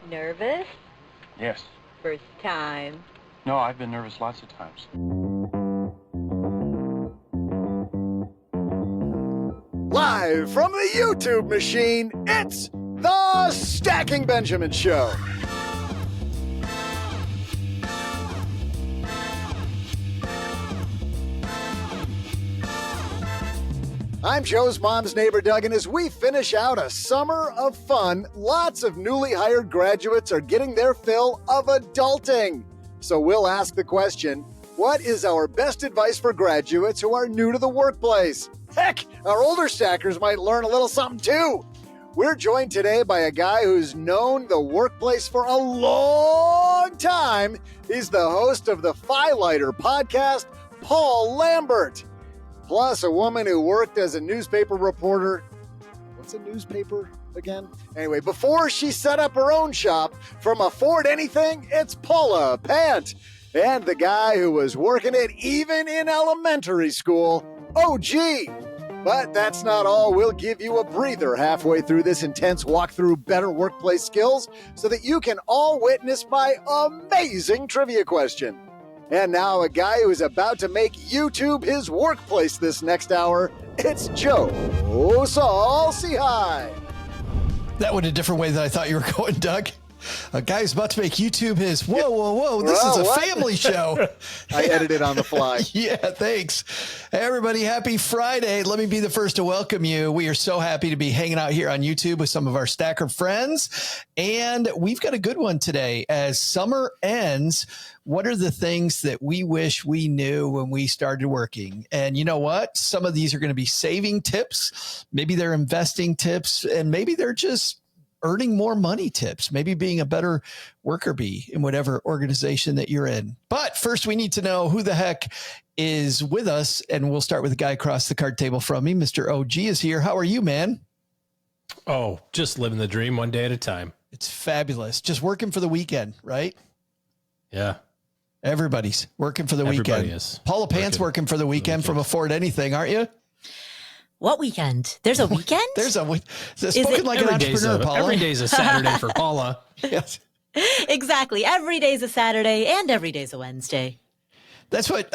Nervous? Yes. First time. No, I've been nervous lots of times. Live from the YouTube machine, it's the Stacking Benjamin Show. I'm Joe's mom's neighbor, Doug, and as we finish out a summer of fun, lots of newly hired graduates are getting their fill of adulting. So we'll ask the question, what is our best advice for graduates who are new to the workplace? Heck, our older stackers might learn a little something too. We're joined today by a guy who's known the workplace for a long time. He's the host of the FILighter podcast, Paul Lambert. Plus a woman who worked as a newspaper reporter. What's a newspaper again? Anyway, before she set up her own shop from Afford Anything, it's Paula Pant. And the guy who was working it even in elementary school, OG. But that's not all. We'll give you a breather halfway through this intense walk through better workplace skills so that you can all witness my amazing trivia question. And now a guy who is about to make YouTube his workplace this next hour, it's Joe Saul-Sehy. That went a different way than I thought you were going, Doug. A guy who's about to make YouTube his, whoa, this is a family show. I edited on the fly. Yeah, thanks. Hey, everybody, happy Friday. Let me be the first to welcome you. We are so happy to be hanging out here on YouTube with some of our Stacker friends. And we've got a good one today. As summer ends, what are the things that we wish we knew when we started working? And you know what? Some of these are going to be saving tips. Maybe they're investing tips, and maybe they're just earning more money tips, maybe being a better worker bee in whatever organization that you're in. But first, we need to know who the heck is with us. And we'll start with the guy across the card table from me. Mr. OG is here. How are you, man? Oh, just living the dream one day at a time. It's fabulous. Just working for the weekend, right? Yeah. Everybody's working for the weekend. Is. Paula Pant's working for the weekend from Afford Anything, aren't you? What weekend? There's a weekend? Spoken like an entrepreneur, Paula. Every day's a Saturday for Paula. Yes. Exactly. Every day's a Saturday and every day's a Wednesday. That's what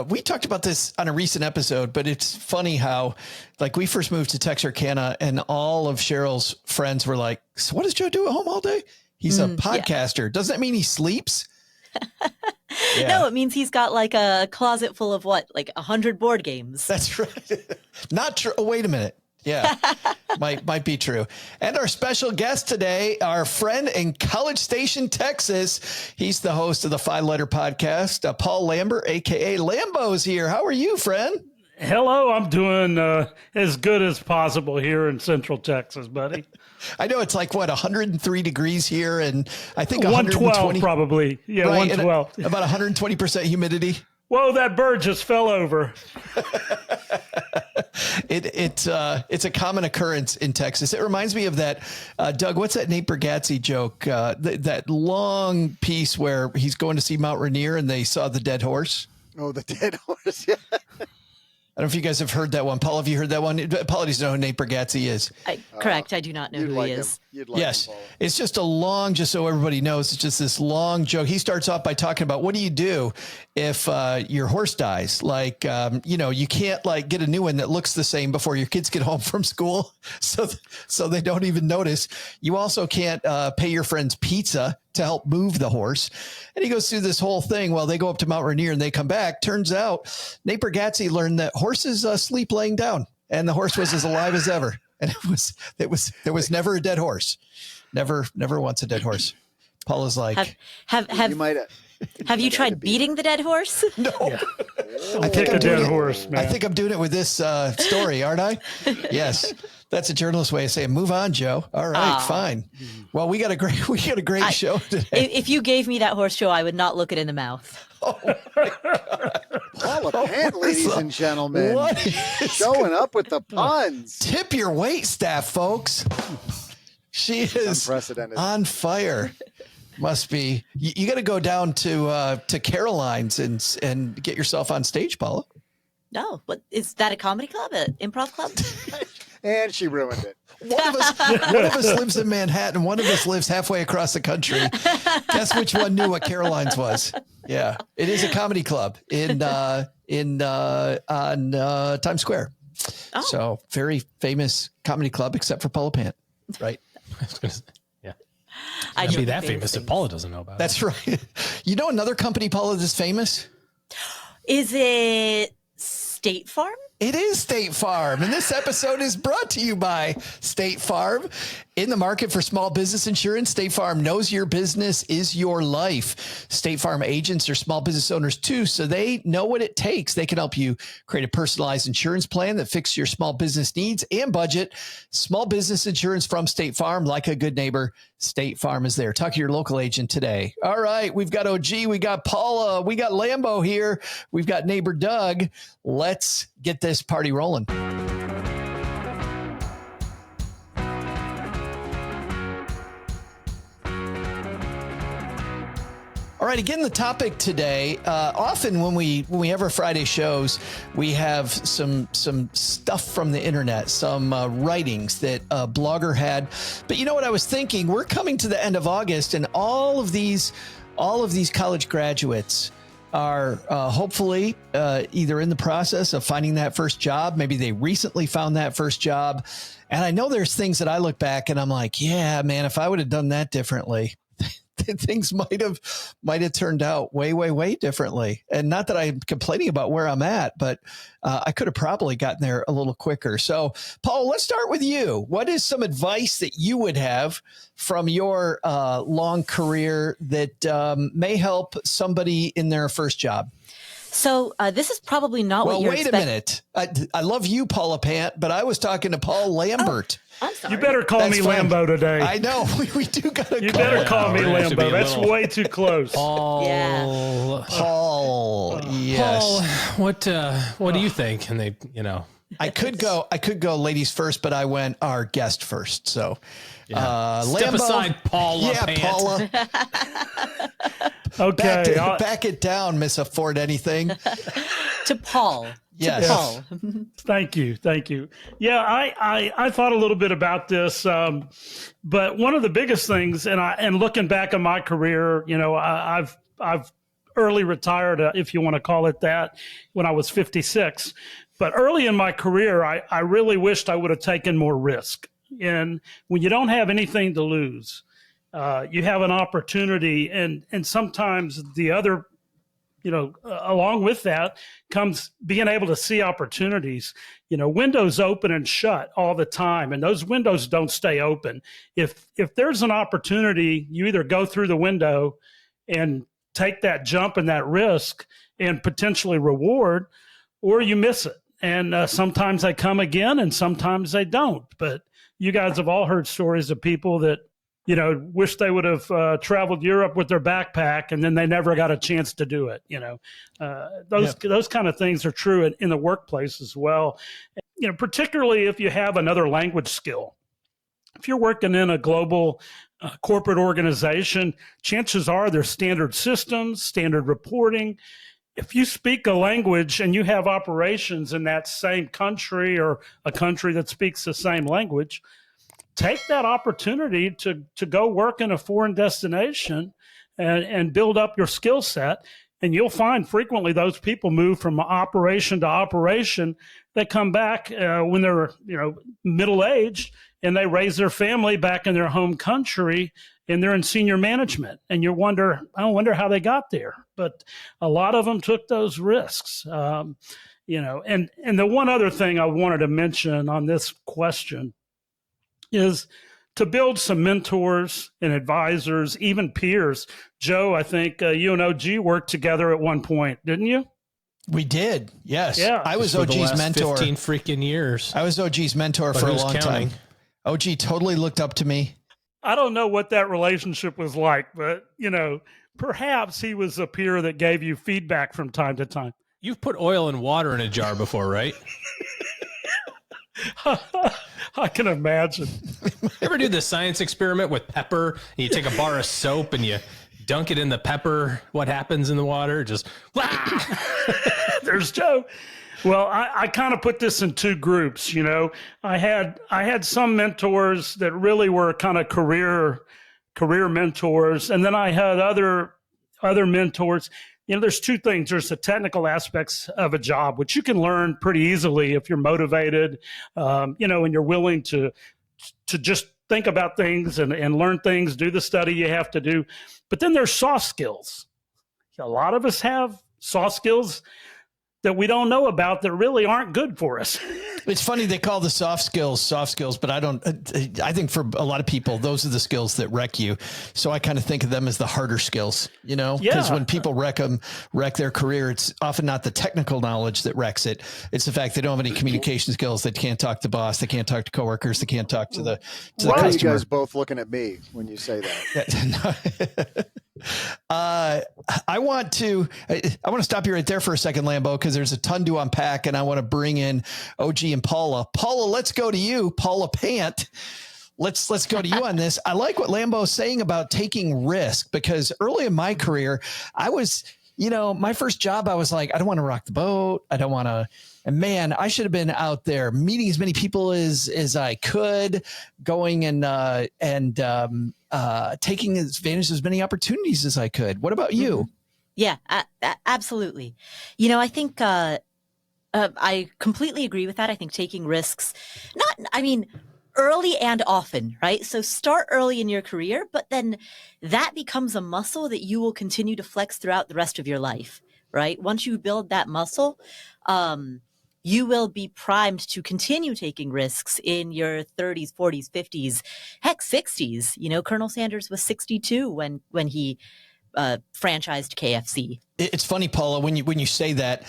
we talked about this on a recent episode, but it's funny how, like, we first moved to Texarkana and all of Cheryl's friends were like, so what does Joe do at home all day? He's a podcaster. Yeah. Doesn't that mean he sleeps? Yeah. No, it means he's got like a closet full of what, like 100 board games. That's right. Not true. Oh, wait a minute. Yeah, might be true. And our special guest today, our friend in College Station, Texas. He's the host of the FILighter podcast, Paul Lambert, a.k.a. Lambo's here. How are you, friend? Hello, I'm doing as good as possible here in Central Texas, buddy. I know it's like, 103 degrees here, and I think 112 probably. Yeah, right, 112. About 120% humidity. Whoa, that bird just fell over. It's a common occurrence in Texas. It reminds me of that, Doug, what's that Nate Bargatze joke? That long piece where he's going to see Mount Rainier and they saw the dead horse. Oh, the dead horse, yeah. I don't know if you guys have heard that one. Paul, have you heard that one? Paul doesn't know who Nate Bargatze is. Correct. I do not know who he is. Yes. It's just a long, just so everybody knows, it's just this long joke. He starts off by talking about, what do you do if your horse dies? Like, you can't like get a new one that looks the same before your kids get home from school. So they don't even notice. You also can't pay your friend's pizza to help move the horse. And he goes through this whole thing. Well, they go up to Mount Rainier and they come back. Turns out Nate Bargatze learned that horses sleep laying down, and the horse was as alive as ever. And there was never a dead horse. Never once a dead horse. Paul is like, have you tried beating the dead horse? No. Yeah. I think I'm doing horse, man. I think I'm doing it with this story, aren't I? Yes. That's a journalist way of saying, move on, Joe. All right, fine. Well, we got a great show today. If you gave me that horse show, I would not look it in the mouth. Oh my God. Paula Pant, ladies and gentlemen. Showing up with the puns. Tip your wait staff, folks. She is unprecedented. On fire. Must be. You got to go down to Caroline's and get yourself on stage, Paula. No, but is that a comedy club, an improv club? And she ruined it. One of us lives in Manhattan. One of us lives halfway across the country. Guess which one knew what Caroline's was? Yeah, it is a comedy club on Times Square. Oh. So very famous comedy club, except for Paula Pant, right? Yeah, I'd be that famous if Paula doesn't know about it. That's right. You know another company, Paula, that's famous? Is it State Farm? It is State Farm, and this episode is brought to you by State Farm. In the market for small business insurance, State Farm knows your business is your life. State Farm agents are small business owners too, so they know what it takes. They can help you create a personalized insurance plan that fits your small business needs and budget. Small business insurance from State Farm, like a good neighbor, State Farm is there. Talk to your local agent today. All right, we've got OG, we got Paula, we got Lambo here, we've got neighbor Doug. Let's get this party rolling. All right, again, the topic today, often when we have our Friday shows, we have some stuff from the internet, some writings that a blogger had. But you know what I was thinking? We're coming to the end of August, and all of these college graduates are hopefully either in the process of finding that first job. Maybe they recently found that first job. And I know there's things that I look back and I'm like, yeah, man, if I would have done that differently, things might have turned out way differently. And not that I'm complaining about where I'm at, but I could have probably gotten there a little quicker. So, Paul, let's start with you. What is some advice that you would have from your long career that may help somebody in their first job? So this is probably not what you're expecting. Well, wait a minute. I love you, Paula Pant, but I was talking to Paul Lambert. I'm sorry. You better call me Lambo today. I know. We do got to You better call me Lambo. That's way too close. Paul. Yeah. Paul. Yes. Paul, what do you think? And they, I could go ladies first, but I went our guest first. So step Lambo, aside, Paula Pant. Paula. Okay. Back it down, Miss Afford Anything. To Paul. Yes. Paul. Thank you. Yeah, I thought a little bit about this, but one of the biggest things, and looking back on my career, I've early retired, if you want to call it that, when I was 56. But early in my career, I really wished I would have taken more risk. And when you don't have anything to lose, you have an opportunity, and sometimes the other, along with that comes being able to see opportunities. Windows open and shut all the time, and those windows don't stay open. If there's an opportunity, you either go through the window and take that jump and that risk and potentially reward, or you miss it. And sometimes they come again and sometimes they don't. But you guys have all heard stories of people that, wish they would have traveled Europe with their backpack, and then they never got a chance to do it. Those kind of things are true in the workplace as well. Particularly if you have another language skill. If you're working in a global corporate organization, chances are there's standard systems, standard reporting. If you speak a language and you have operations in that same country or a country that speaks the same language, take that opportunity to go work in a foreign destination and build up your skill set. And you'll find frequently those people move from operation to operation. They come back when they're middle-aged, and they raise their family back in their home country, and they're in senior management. And I wonder how they got there. But a lot of them took those risks. And the one other thing I wanted to mention on this question is to build some mentors and advisors, even peers. Joe, I think you and OG worked together at one point, didn't you? We did. Yes. Yeah. I was For the OG's last mentor. 15 freaking years. I was OG's mentor for a long time. OG totally looked up to me. I don't know what that relationship was like, but, perhaps he was a peer that gave you feedback from time to time. You've put oil and water in a jar before, right? I can imagine. You ever do the science experiment with pepper? And you take a bar of soap and you dunk it in the pepper. What happens in the water? Just There's Joe. Well, I kind of put this in two groups. I had some mentors that really were kind of career mentors, and then I had other mentors. There's two things. There's the technical aspects of a job, which you can learn pretty easily if you're motivated, and you're willing to just think about things and learn things, do the study you have to do. But then there's soft skills. A lot of us have soft skills that we don't know about that really aren't good for us. It's funny they call the soft skills, but I think for a lot of people, those are the skills that wreck you. So I kind of think of them as the harder skills, because when people wreck their career, it's often not the technical knowledge that wrecks it. It's the fact they don't have any communication skills. They can't talk to boss. They can't talk to coworkers. They can't talk to the Why are you customer. guys both looking at me when you say that? I want to stop you right there for a second, Lambo, because there's a ton to unpack, and I want to bring in OG and Paula. Paula, let's go to you. Paula Pant. Let's go to you on this. I like what Lambo's saying about taking risk, because early in my career, I was, my first job, I was like, I don't want to rock the boat. I don't want to. And man, I should have been out there meeting as many people as I could, going and taking advantage of as many opportunities as I could. What about you? Yeah, absolutely. I think I completely agree with that. I think taking risks, early and often, right? So start early in your career, but then that becomes a muscle that you will continue to flex throughout the rest of your life, right? Once you build that muscle, you will be primed to continue taking risks in your 30s, 40s, 50s, heck, 60s. Colonel Sanders was 62 when he franchised KFC. It's funny, Paula, when you say that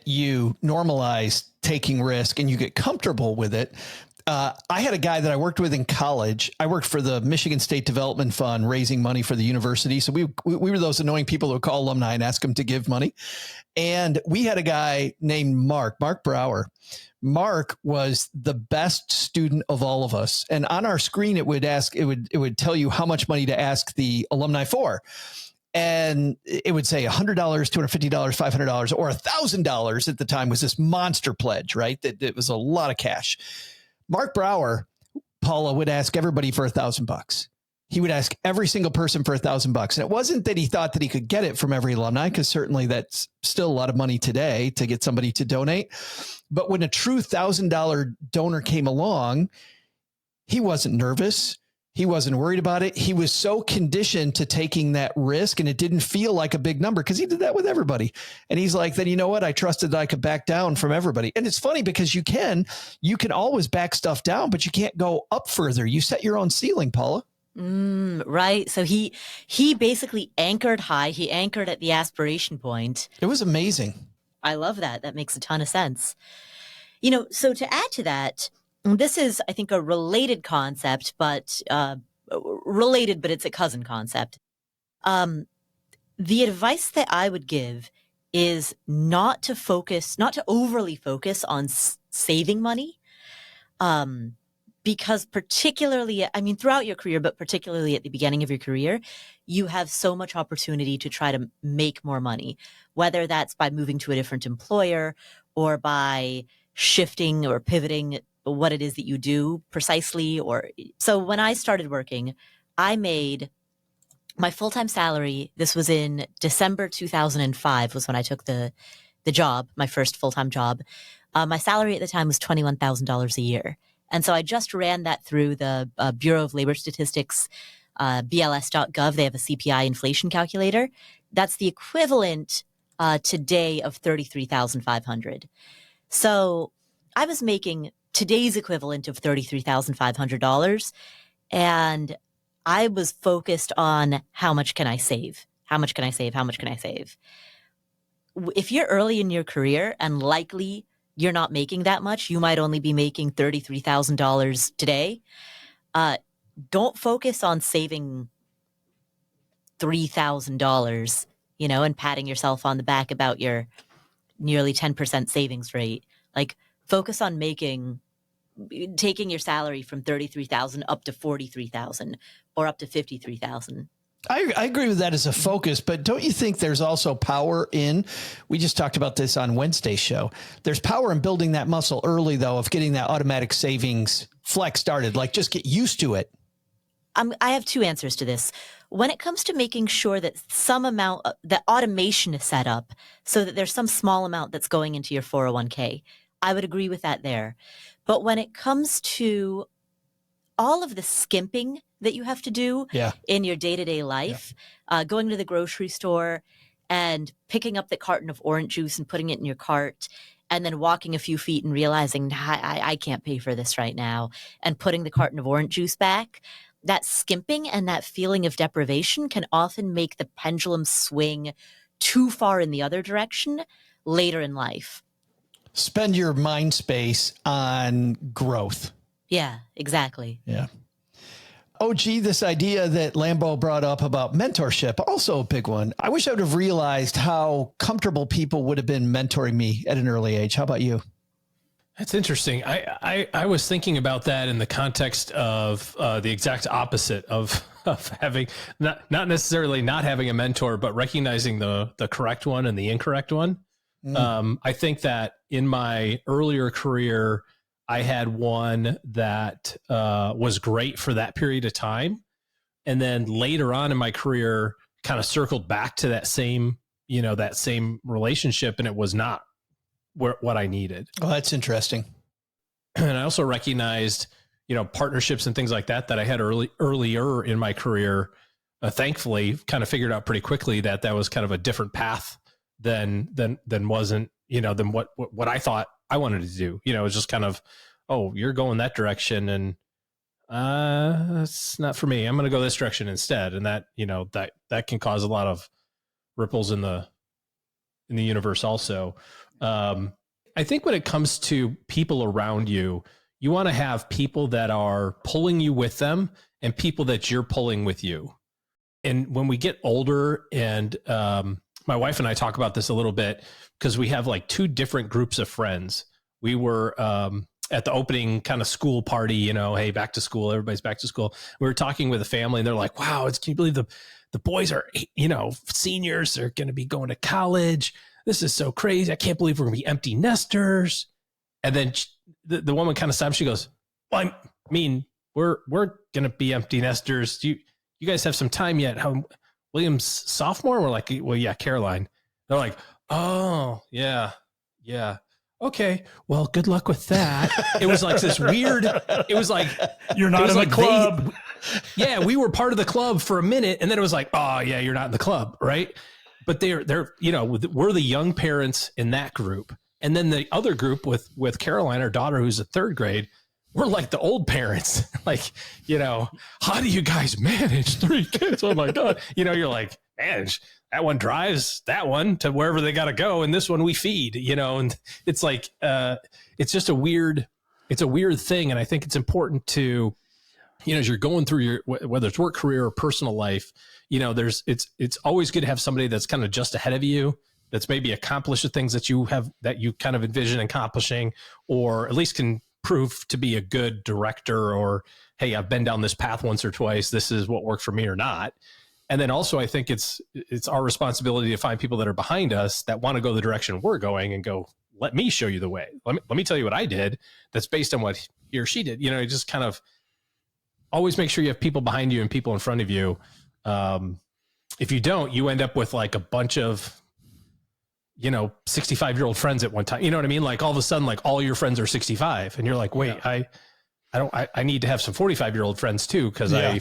you normalize taking risk and you get comfortable with it. I had a guy that I worked with in college. I worked for the Michigan State Development Fund, raising money for the university. So we were those annoying people who would call alumni and ask them to give money. And we had a guy named Mark Brower. Mark was the best student of all of us. And on our screen, it would tell you how much money to ask the alumni for. And it would say $100, $250, $500, or $1,000 at the time was this monster pledge, right? That it was a lot of cash. Mark Brower, Paula, would ask everybody for $1,000. He would ask every single person for $1,000. And it wasn't that he thought that he could get it from every alumni, because certainly that's still a lot of money today to get somebody to donate. But when a true $1,000 donor came along, he wasn't nervous. He wasn't worried about it. He was so conditioned to taking that risk, and it didn't feel like a big number because he did that with everybody. And he's like, then you know what? I trusted that I could back down from everybody. And it's funny because you can always back stuff down, but you can't go up further. You set your own ceiling, Paula. Right. So he basically anchored high. He anchored at the aspiration point. It was amazing. I love that. That makes a ton of sense. So to add to that, this is, I think, a related concept, but it's a cousin concept. The advice that I would give is not to overly focus on saving money. Because particularly, throughout your career, but particularly at the beginning of your career, you have so much opportunity to try to make more money, whether that's by moving to a different employer or by shifting or pivoting what it is that you do precisely. So when I started working, I made my full-time salary. This was in December 2005 was when I took the job, my first full-time job. My salary at the time was $21,000 a year. And so I just ran that through the Bureau of Labor Statistics, BLS.gov. They have a CPI inflation calculator. That's the equivalent today of $33,500. So I was making today's equivalent of $33,500. And I was focused on how much can I save? How much can I save? How much can I save? If you're early in your career and likely you're not making that much, you might only be making $33,000 today. Don't focus on saving $3,000, and patting yourself on the back about your nearly 10% savings rate. Like, focus on taking your salary from $33,000 up to $43,000 or up to $53,000. I agree with that as a focus, but don't you think there's also power in, we just talked about this on Wednesday's show. There's power in building that muscle early, though, of getting that automatic savings flex started. Like, just get used to it. I have two answers to this. When it comes to making sure that some amount, that automation is set up so that there's some small amount that's going into your 401k, I would agree with that there. But when it comes to all of the skimping that you have to do in your day-to-day life, going to the grocery store and picking up the carton of orange juice and putting it in your cart, and then walking a few feet and realizing I can't pay for this right now, and putting the carton of orange juice back, that skimping and that feeling of deprivation can often make the pendulum swing too far in the other direction later in life. Spend your mind space on growth. Yeah, exactly. Yeah. Oh, gee, this idea that Lambo brought up about mentorship, also a big one. I wish I would have realized how comfortable people would have been mentoring me at an early age. How about you? That's interesting. I was thinking about that in the context of the exact opposite of having, not necessarily not having a mentor, but recognizing the correct one and the incorrect one. I think that in my earlier career, I had one that was great for that period of time. And then later on in my career, kind of circled back to that same relationship, and it was not what I needed. Oh, that's interesting. And I also recognized, partnerships and things like that I had earlier in my career. Thankfully, kind of figured out pretty quickly that was kind of a different path than wasn't, than what I thought I wanted to do. It was just kind of, oh, you're going that direction, and it's not for me. I'm going to go this direction instead. And that, that can cause a lot of ripples in the universe also. I think when it comes to people around you, you want to have people that are pulling you with them and people that you're pulling with you. And when we get older, and my wife and I talk about this a little bit, because we have like two different groups of friends. We were at the opening kind of school party, hey, back to school, everybody's back to school. We were talking with a family, and they're like, wow, can you believe the boys are, seniors, they're going to be going to college. This is so crazy. I can't believe we're going to be empty nesters. And then the woman kind of stops. She goes, well, I mean, we're going to be empty nesters. You guys have some time yet? How William's sophomore? We're like, well, yeah, Caroline. They're like, oh, yeah. Okay, well, good luck with that. It was like this weird, it was like, you're not in the club. We were part of the club for a minute, and then it was like, oh yeah, you're not in the club, right? But they're we're the young parents in that group. And then the other group with Caroline, our daughter, who's in third grade, we're like the old parents. Like, how do you guys manage 3 kids? Oh my God. You're like, man, that one drives that one to wherever they got to go, and this one we feed, and it's like, it's just a weird thing. And I think it's important to, as you're going through whether it's work career or personal life, it's always good to have somebody that's kind of just ahead of you, that's maybe accomplished the things that you kind of envision accomplishing, or at least can prove to be a good director, or, hey, I've been down this path once or twice. This is what worked for me or not. And then also, I think it's our responsibility to find people that are behind us that want to go the direction we're going, and go, let me show you the way. Let me tell you what I did that's based on what he or she did. Just kind of always make sure you have people behind you and people in front of you. If you don't, you end up with like a bunch of, 65-year-old friends at one time. You know what I mean? Like all of a sudden, like all your friends are 65, and you're like, wait, I need to have some 45-year-old friends too, because I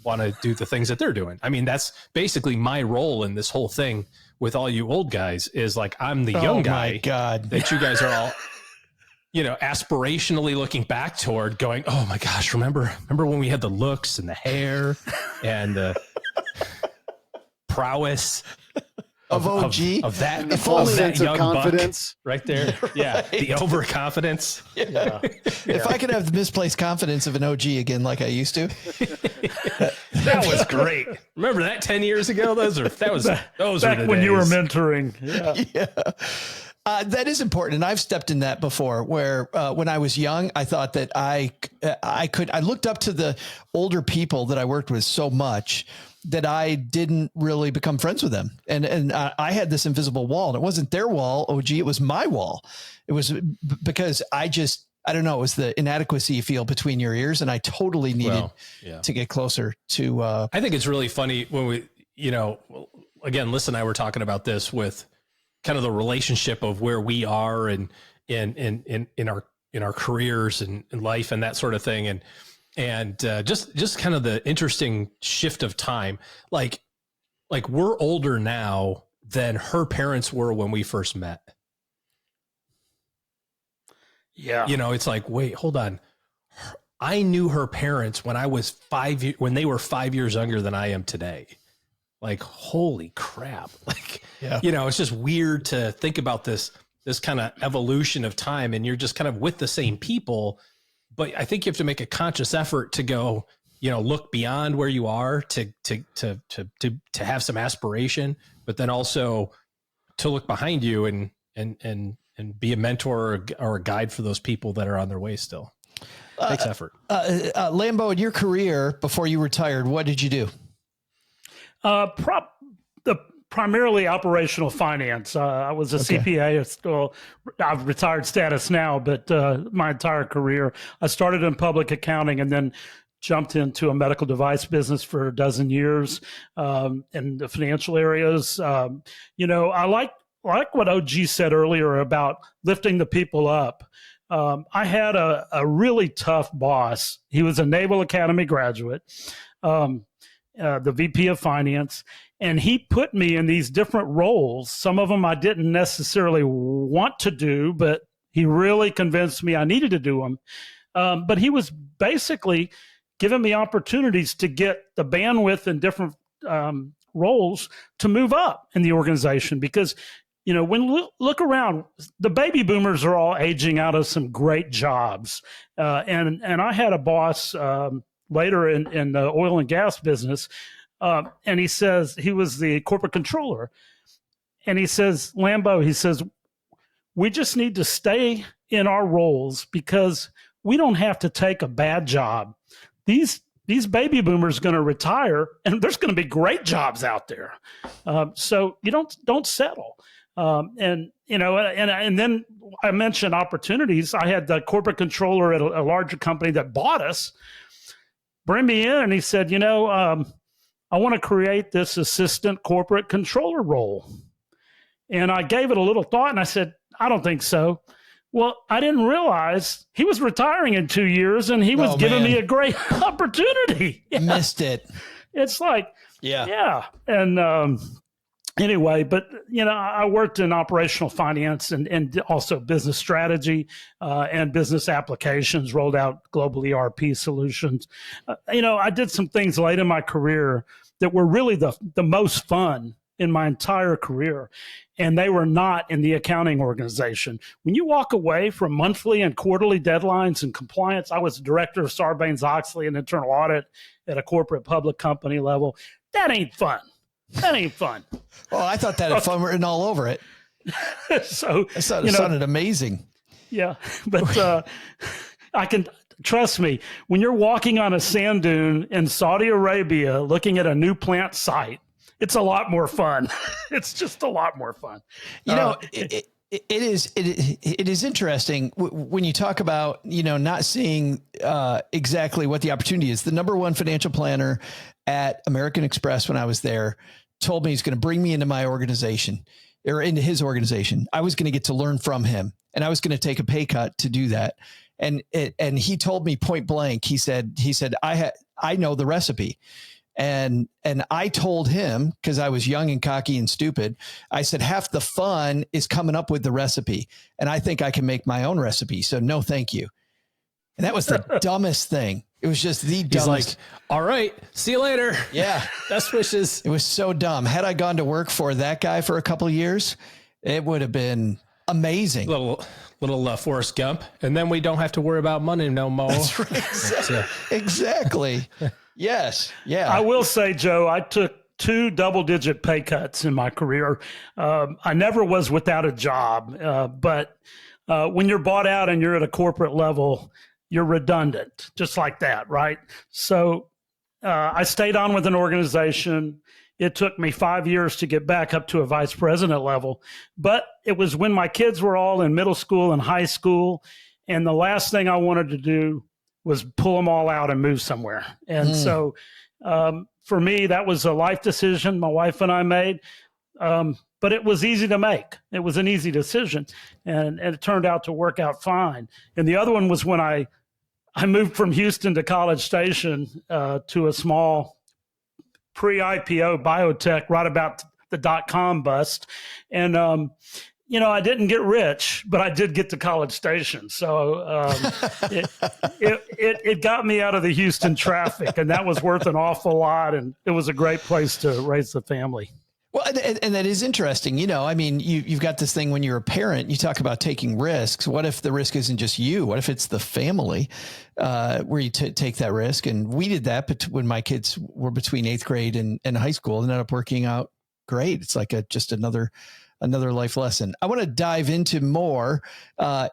want to do the things that they're doing. I mean, that's basically my role in this whole thing with all you old guys, is like, I'm the young guy that you guys are all, aspirationally looking back toward, going, oh my gosh, remember when we had the looks and the hair and the prowess of OG, of that, the full sense of young confidence right there. Yeah. Right. The overconfidence. Yeah. If I could have the misplaced confidence of an OG again, like I used to. That was great. Remember that 10 years ago? Those were back the when days. you were mentoring. Yeah. That is important. And I've stepped in that before, where when I was young, I thought that I looked up to the older people that I worked with so much. that I didn't really become friends with them. And I had this invisible wall, and it wasn't their wall. OG, it was my wall. It was because I don't know, it was the inadequacy you feel between your ears. And I totally needed to get closer to, I think it's really funny when we, again, Liz and I were talking about this with kind of the relationship of where we are and in our careers and life and that sort of thing. And just kind of the interesting shift of time. Like we're older now than her parents were when we first met. Yeah. It's like, wait, hold on. I knew her parents when I was when they were 5 years younger than I am today. Like, holy crap. Like, it's just weird to think about this kind of evolution of time, and you're just kind of with the same people. But I think you have to make a conscious effort to go, look beyond where you are to have some aspiration, but then also to look behind you and be a mentor or a guide for those people that are on their way still. It takes effort. Lambo, in your career before you retired, what did you do? Primarily operational finance. I was a CPA. I've retired status now, but my entire career, I started in public accounting and then jumped into a medical device business for a dozen years in the financial areas. I like what OG said earlier about lifting the people up. I had a really tough boss. He was a Naval Academy graduate, the VP of finance, and he put me in these different roles. Some of them I didn't necessarily want to do, but he really convinced me I needed to do them. But he was basically giving me opportunities to get the bandwidth in different roles to move up in the organization. Because, when look around, the baby boomers are all aging out of some great jobs. And I had a boss later in the oil and gas business. And he says, he was the corporate controller. And he says, Lambo, he says, we just need to stay in our roles because we don't have to take a bad job. These baby boomers are going to retire, and there's going to be great jobs out there. So you don't settle. And then I mentioned opportunities. I had the corporate controller at a larger company that bought us bring me in, and he said, I want to create this assistant corporate controller role. And I gave it a little thought, and I said, I don't think so. Well, I didn't realize he was retiring in 2 years, and he was giving me a great opportunity. Yeah. Missed it. It's like, yeah. And anyway, but, I worked in operational finance and also business strategy and business applications, rolled out global ERP solutions. I did some things late in my career that were really the most fun in my entire career. And they were not in the accounting organization. When you walk away from monthly and quarterly deadlines and compliance, I was director of Sarbanes-Oxley and internal audit at a corporate public company level. That ain't fun. That ain't fun. Well, I thought that had fun written all over it. So it sounded amazing. Yeah, but I can trust me. When you're walking on a sand dune in Saudi Arabia, looking at a new plant site, it's a lot more fun. It's just a lot more fun. It is interesting when you talk about, not seeing exactly what the opportunity is. The number one financial planner at American Express when I was there told me he's going to bring me into my organization or into his organization. I was going to get to learn from him, and I was going to take a pay cut to do that. And he told me point blank, he said, I know the recipe. And I told him, because I was young and cocky and stupid, I said, half the fun is coming up with the recipe. And I think I can make my own recipe. So no, thank you. And that was the dumbest thing. It was just the dumbest. He's like, all right, see you later. Yeah. Best wishes. It was so dumb. Had I gone to work for that guy for a couple of years, it would have been amazing. Little Forrest Gump. And then we don't have to worry about money no more. That's right. Exactly. Yes. Yeah. I will say, Joe, I took 2 double-digit pay cuts in my career. I never was without a job, but when you're bought out and you're at a corporate level, you're redundant, just like that, right? So I stayed on with an organization. It took me 5 years to get back up to a vice president level, but it was when my kids were all in middle school and high school. And the last thing I wanted to do was pull them all out and move somewhere. And so for me, that was a life decision my wife and I made. But it was easy to make. It was an easy decision, and it turned out to work out fine. And the other one was when I moved from Houston to College Station to a small pre-IPO biotech right about the .com bust. And, I didn't get rich, but I did get to College Station. So it got me out of the Houston traffic, and that was worth an awful lot. And it was a great place to raise the family. Well, and that is interesting. You've got this thing when you're a parent, you talk about taking risks. What if the risk isn't just you? What if it's the family where you take that risk? And we did that but when my kids were between 8th grade and high school. It ended up working out great. It's like just another life lesson. I want to dive into more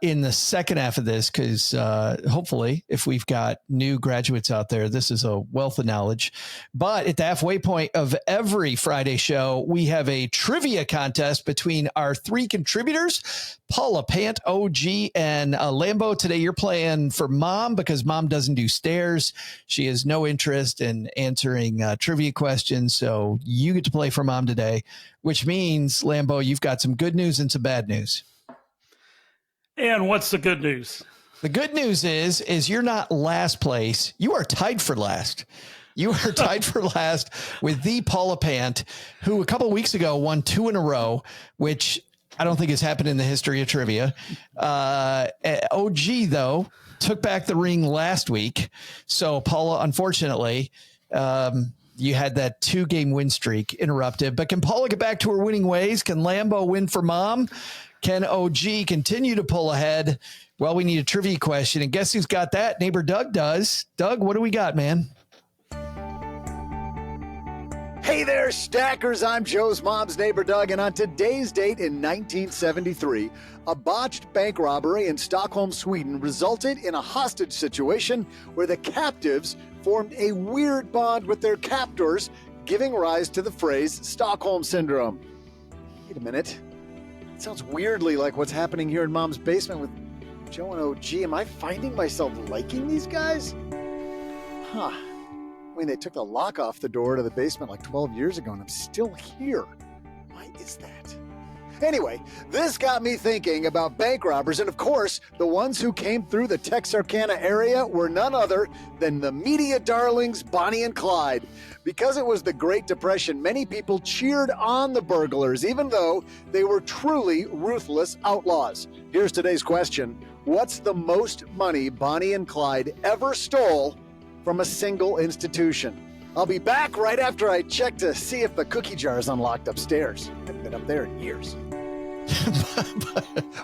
in the second half of this because hopefully if we've got new graduates out there, this is a wealth of knowledge. But at the halfway point of every Friday show, we have a trivia contest between our 3 contributors, Paula Pant, OG, and Lambo. Today you're playing for Mom because Mom doesn't do stairs. She has no interest in answering trivia questions. So you get to play for Mom today, which means, Lambo, you've got some good news and some bad news. And what's the good news? The good news is you're not last place. You are tied for last. You are tied for last with the Paula Pant, who a couple of weeks ago won 2 in a row, which I don't think has happened in the history of trivia. OG, though, took back the ring last week. So, Paula, unfortunately, you had that 2-game win streak interrupted. But can Paula get back to her winning ways? Can Lambo win for Mom? Can OG continue to pull ahead? Well, we need a trivia question. And guess who's got that? Neighbor Doug does. Doug, what do we got, man? Hey there, Stackers. I'm Joe's mom's neighbor, Doug, and on today's date in 1973, a botched bank robbery in Stockholm, Sweden resulted in a hostage situation where the captives formed a weird bond with their captors, giving rise to the phrase Stockholm Syndrome. Wait a minute. It sounds weirdly like what's happening here in Mom's basement with Joe and OG. Am I finding myself liking these guys? Huh. I mean, they took the lock off the door to the basement like 12 years ago, and I'm still here. Why is that? Anyway, this got me thinking about bank robbers, and of course, the ones who came through the Texarkana area were none other than the media darlings Bonnie and Clyde. Because it was the Great Depression, many people cheered on the burglars, even though they were truly ruthless outlaws. Here's today's question. What's the most money Bonnie and Clyde ever stole from a single institution? I'll be back right after I check to see if the cookie jar is unlocked upstairs. I haven't been up there in years.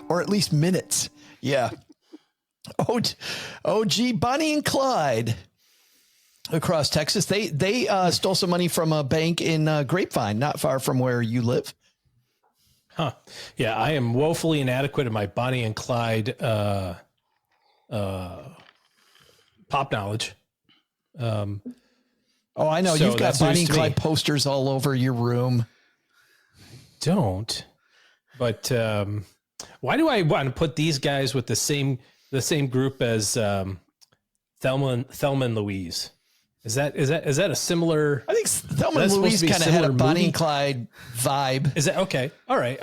Or at least minutes. Yeah. OG, Bonnie and Clyde across Texas. They stole some money from a bank in Grapevine, not far from where you live. Huh. Yeah, I am woefully inadequate in my Bonnie and Clyde pop knowledge. I know. So you've got that's Bonnie news and to me. Clyde posters all over your room. Don't. But why do I want to put these guys with the same group as Thelma and Louise? Is that a similar? I think Thelma and Louise kind of had a Bonnie and Clyde vibe. Is that okay? All right.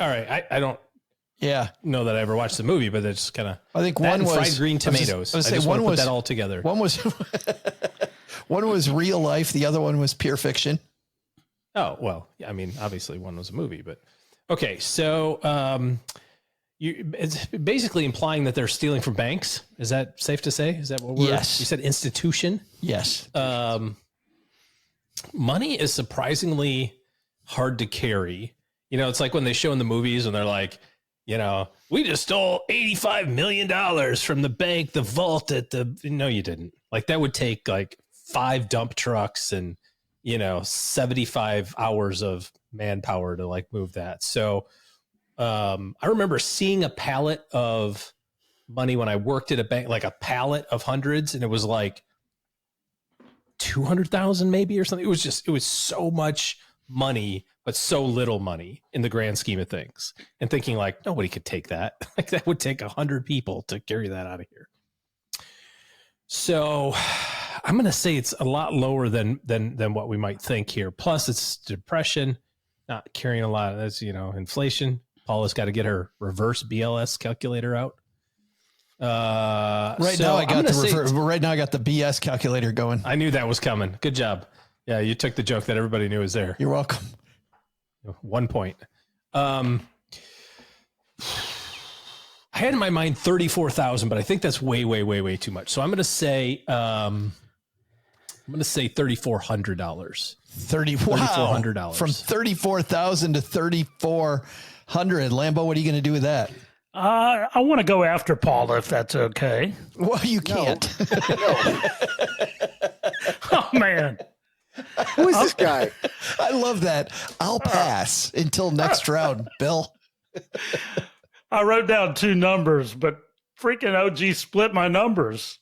I don't. Yeah. Know that I ever watched the movie, but it's kind of. I think one was fried green tomatoes. I just want to put that all together. One was one was real life. The other one was pure fiction. Oh well, I mean, obviously one was a movie, but okay. So it's basically implying that they're stealing from banks. Is that safe to say? Is that what we're? Yes. You said institution. Yes. Money is surprisingly hard to carry. It's like when they show in the movies and they're like, we just stole $85 million from the bank, the vault at the. No, you didn't. Like that would take like 5 dump trucks and 75 hours of manpower to like move that. So I remember seeing a pallet of money when I worked at a bank, like a pallet of hundreds, and it was like 200,000 maybe or something. It was so much money, but so little money in the grand scheme of things. And thinking like, nobody could take that. Like that would take 100 people to carry that out of here. So I'm going to say it's a lot lower than what we might think here. Plus it's depression, not carrying a lot of that's, inflation. Paula's got to get her reverse BLS calculator out. Right now I got the BS calculator going. I knew that was coming. Good job. Yeah, you took the joke that everybody knew was there. You're welcome. 1 point. I had in my mind 34,000, but I think that's way too much. So I'm going to say $3,400. $3,400 from 34,000 to 3,400. Lambo, what are you going to do with that? I want to go after Paula, if that's okay. Well, you can't. No. Oh, man. Who is this guy? I love that. I'll pass until next round, Bill. I wrote down 2 numbers, but freaking OG split my numbers.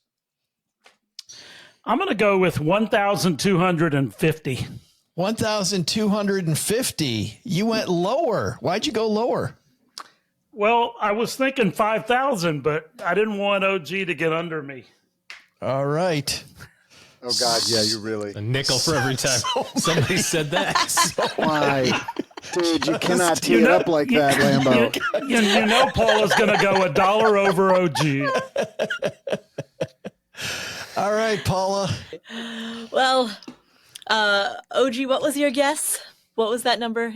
I'm going to go with 1,250. 1,250. You went lower. Why'd you go lower? Well, I was thinking 5,000, but I didn't want OG to get under me. All right. Oh, God, yeah, you really. A nickel for every time somebody said that. Why? Dude, you cannot tee it up like that, Lambo. You know Paula's going to go $1 over OG. All right, Paula. Well, OG, what was your guess? What was that number?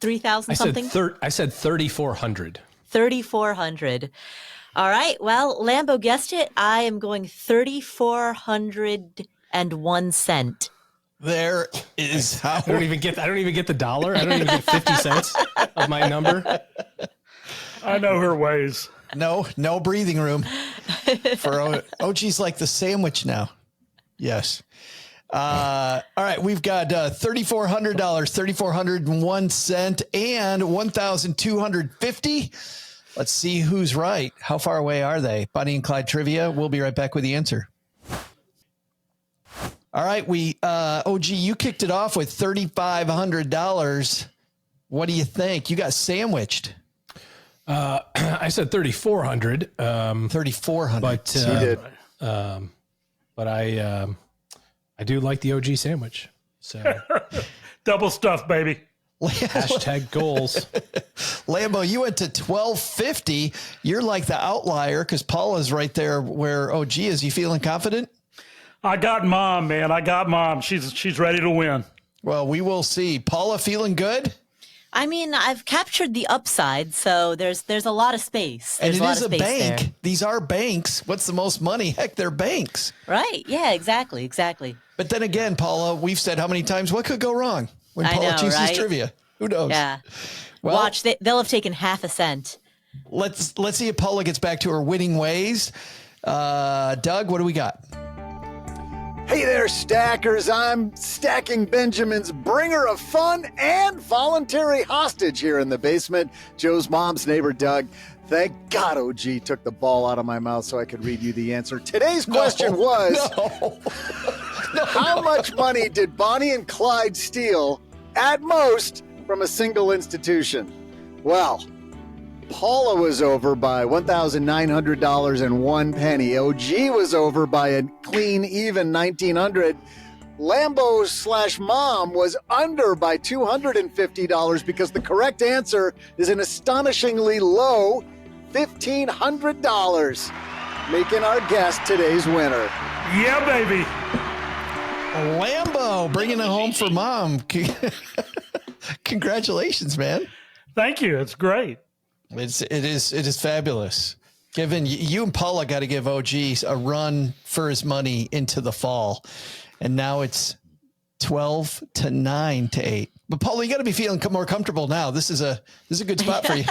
3,000 something? I said 3,400. 3,400. All right. Well, Lambo guessed it. I am going 3,401 cent. There is how I don't even get the dollar. I don't even get 50 cents of my number. I know her ways. No breathing room for OG's like the sandwich now. Yes. All right. We've got $3,400, 3,401 cent, and 1,250. Let's see who's right. How far away are they? Bonnie and Clyde trivia. We'll be right back with the answer. All right. OG, you kicked it off with $3,500. What do you think? You got sandwiched. I said 3,400. 3,400. But You did. But I do like the OG sandwich. So Double stuff, baby. hashtag goals. Lambo, you went to 1,250. You're like the outlier because Paula's right there where OG is. You feeling confident? I got Mom, man. I got Mom. She's ready to win. Well, we will see. Paula, feeling good? I mean, I've captured the upside, so there's a lot of space. And There's it lot is of a space bank. there. These are banks. What's the most money? Heck, they're banks. Right. Yeah, exactly. But then again, Paula, we've said how many times, what could go wrong when I Paula know, chooses right? trivia? Who knows? Yeah. Well, Watch, they'll have taken half a cent. let's see if Paula gets back to her winning ways. Doug, what do we got? Hey there, stackers. I'm Stacking Benjamin's bringer of fun and voluntary hostage here in the basement, Joe's mom's neighbor, Doug. Thank God OG took the ball out of my mouth so I could read you the answer. Today's question was, how much money did Bonnie and Clyde steal at most from a single institution? Well, Paula was over by $1,900.01. OG was over by a clean even $1,900. Lambo/Mom was under by $250 because the correct answer is an astonishingly low $1,500, making our guest today's winner. Yeah, baby. Lambo bringing it home for Mom. Congratulations, man. Thank you. It's great. It is fabulous. Given you and Paula got to give OG a run for his money into the fall, and now it's 12-9-8. But Paula, you got to be feeling more comfortable now. This is a good spot for you.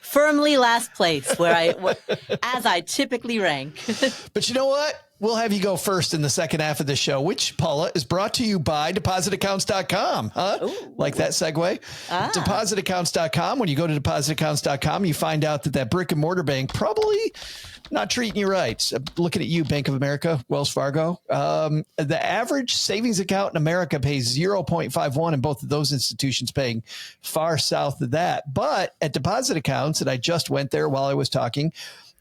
Firmly last place as I typically rank. But you know what? we'll have you go first in the second half of the show, which, Paula, is brought to you by depositaccounts.com. Huh? Ooh. Like that segue? Depositaccounts.com. When you go to depositaccounts.com, you find out that brick and mortar bank probably not treating you right. So looking at you, Bank of America, Wells Fargo. The average savings account in America pays 0.51, and both of those institutions paying far south of that. But at deposit accounts, and I just went there while I was talking,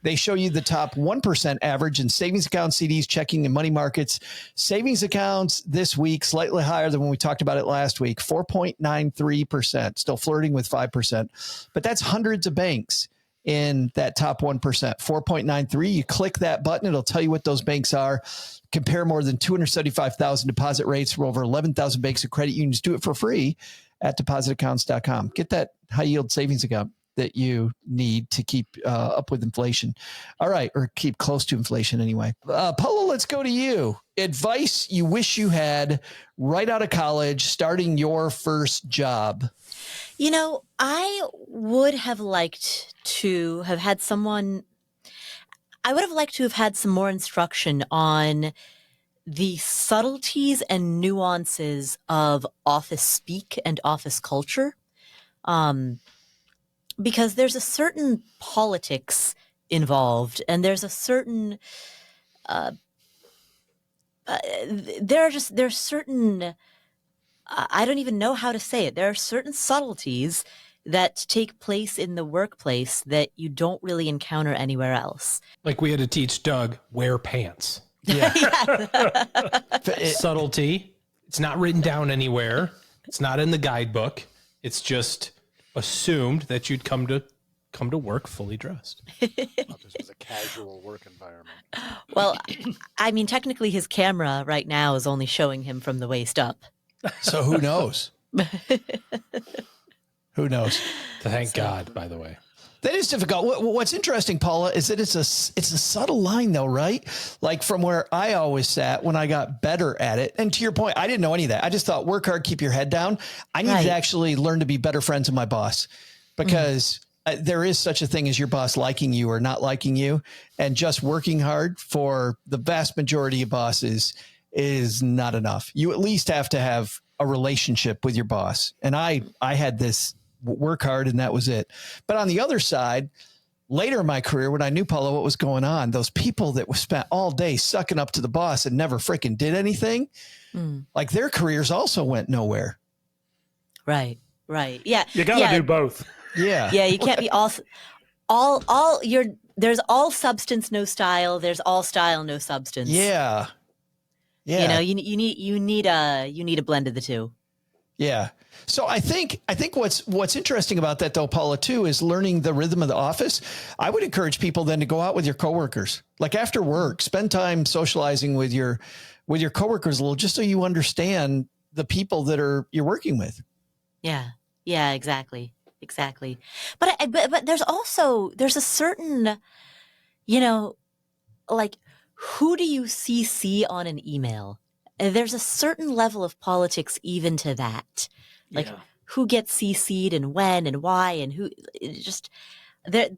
they show you the top 1% average in savings accounts, CDs, checking, and money markets. Savings accounts this week, slightly higher than when we talked about it last week, 4.93%, still flirting with 5%. But that's hundreds of banks in that top 1%, 4.93. You click that button, it'll tell you what those banks are. Compare more than 275,000 deposit rates from over 11,000 banks and credit unions. Do it for free at depositaccounts.com. Get that high yield savings account that you need to keep up with inflation. All right, or keep close to inflation anyway. Paula, let's go to you. Advice you wish you had right out of college, starting your first job. You know, I would have liked to have had someone, I would have liked to have had some more instruction on the subtleties and nuances of office speak and office culture. Because there's a certain politics involved, and there's a certain, there's certain, I don't even know how to say it. There are certain subtleties that take place in the workplace that you don't really encounter anywhere else. Like we had to teach Doug, wear pants. Yeah. Subtlety. It's not written down anywhere. It's not in the guidebook. It's just assumed that you'd come to work fully dressed. Well, this was a casual work environment. Well, I mean, technically his camera right now is only showing him from the waist up. So who knows? Who knows? Thank God, by the way. That is difficult. What's interesting, Paula, is that it's a subtle line, though, right? Like from where I always sat when I got better at it. And to your point, I didn't know any of that. I just thought, work hard, keep your head down. I need to actually learn to be better friends with my boss, because there is such a thing as your boss liking you or not liking you. And just working hard for the vast majority of bosses is not enough. You at least have to have a relationship with your boss. And I had this work hard and that was it. But on the other side, later in my career, when I knew, Paula, what was going on, those people that were spent all day sucking up to the boss and never freaking did anything, like their careers also went nowhere. Right. Yeah. You got to do both. Yeah. Yeah. You can't be there's all substance, no style. There's all style, no substance. Yeah. Yeah. You know, you need a blend of the two. Yeah. So I think what's interesting about that, though, Paula, too, is learning the rhythm of the office. I would encourage people then to go out with your coworkers, like after work, spend time socializing with your coworkers a little, just so you understand the people that you're working with. Yeah. Yeah, exactly. But there's a certain, you know, like, who do you CC on an email? There's a certain level of politics even to that. Like who gets CC'd and when and why and who,